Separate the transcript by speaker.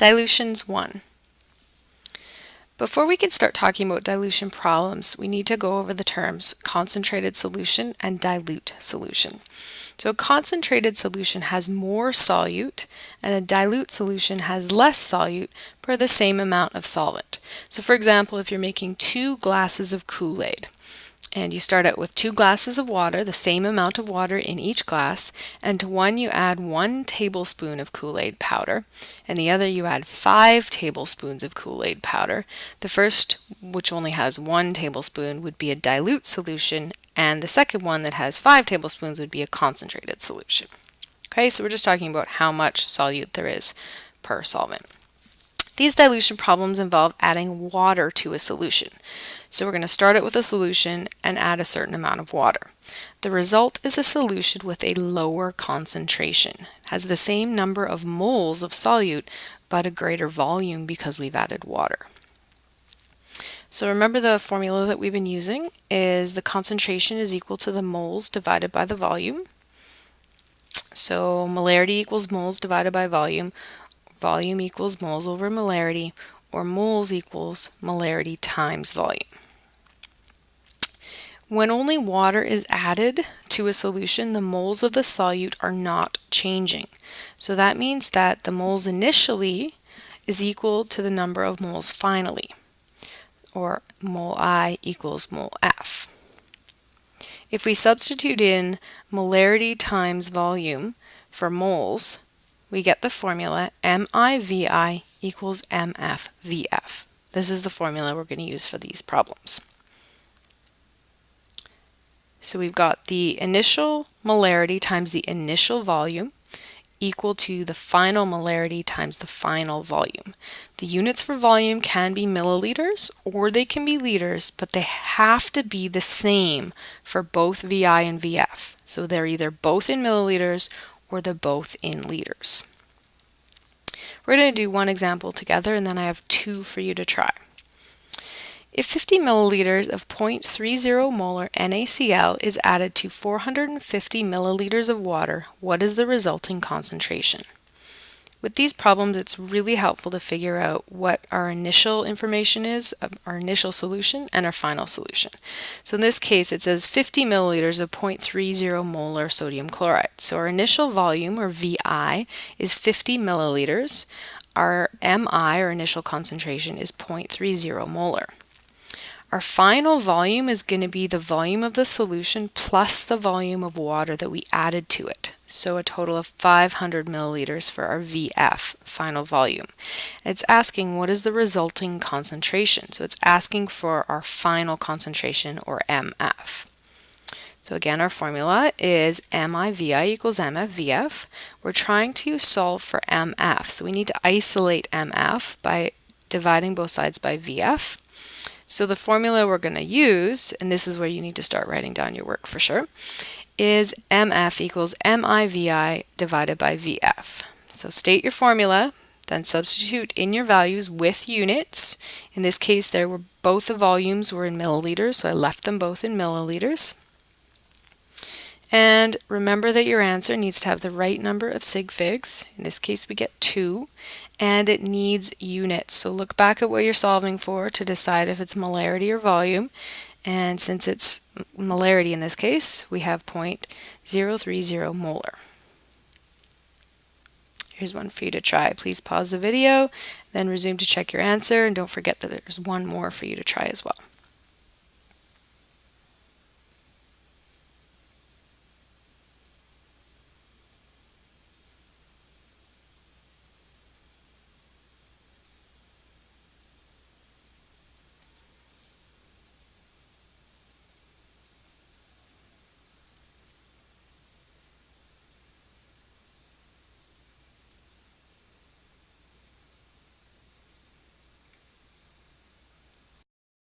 Speaker 1: Dilutions 1. Before we can start talking about dilution problems, we need to go over the terms concentrated solution and dilute solution. So a concentrated solution has more solute and a dilute solution has less solute per the same amount of solvent. So for example, if you're making 2 glasses of Kool-Aid, and you start out with 2 glasses of water, the same amount of water in each glass, and to one you add 1 tablespoon of Kool-Aid powder, and the other you add 5 tablespoons of Kool-Aid powder. The first, which only has 1 tablespoon, would be a dilute solution, and the second one that has 5 tablespoons would be a concentrated solution. Okay, so we're just talking about how much solute there is per solvent. These dilution problems involve adding water to a solution. So we're going to start it with a solution and add a certain amount of water. The result is a solution with a lower concentration. It has the same number of moles of solute, but a greater volume because we've added water. So remember the formula that we've been using is the concentration is equal to the moles divided by the volume. So molarity equals moles divided by volume. Volume equals moles over molarity, or moles equals molarity times volume. When only water is added to a solution, the moles of the solute are not changing. So that means that the moles initially is equal to the number of moles finally, or mole I equals mole F. If we substitute in molarity times volume for moles, we get the formula MIVI equals MFVF. This is the formula we're going to use for these problems. So we've got the initial molarity times the initial volume equal to the final molarity times the final volume. The units for volume can be milliliters or they can be liters, but they have to be the same for both VI and VF. So they're either both in milliliters or they're both in liters. We're going to do one example together and then I have 2 for you to try. If 50 milliliters of 0.30 molar NaCl is added to 450 milliliters of water, what is the resulting concentration? With these problems, it's really helpful to figure out what our initial information is, our initial solution, and our final solution. So in this case, it says 50 milliliters of 0.30 molar sodium chloride. So our initial volume, or VI, is 50 milliliters. Our MI, or initial concentration, is 0.30 molar. Our final volume is going to be the volume of the solution plus the volume of water that we added to it. So a total of 500 milliliters for our VF, final volume. It's asking what is the resulting concentration. So it's asking for our final concentration, or MF. So again, our formula is MIVI equals MFVF. We're trying to solve for MF. So we need to isolate MF by dividing both sides by VF. So the formula we're going to use, and this is where you need to start writing down your work for sure, is MF equals MIVI divided by VF. So state your formula, then substitute in your values with units. In this case, both the volumes were in milliliters, so I left them both in milliliters. And remember that your answer needs to have the right number of sig figs. In this case, we get 2. And it needs units. So look back at what you're solving for to decide if it's molarity or volume. And since it's molarity in this case, we have 0.030 molar. Here's one for you to try. Please pause the video, then resume to check your answer, and don't forget that there's one more for you to try as well.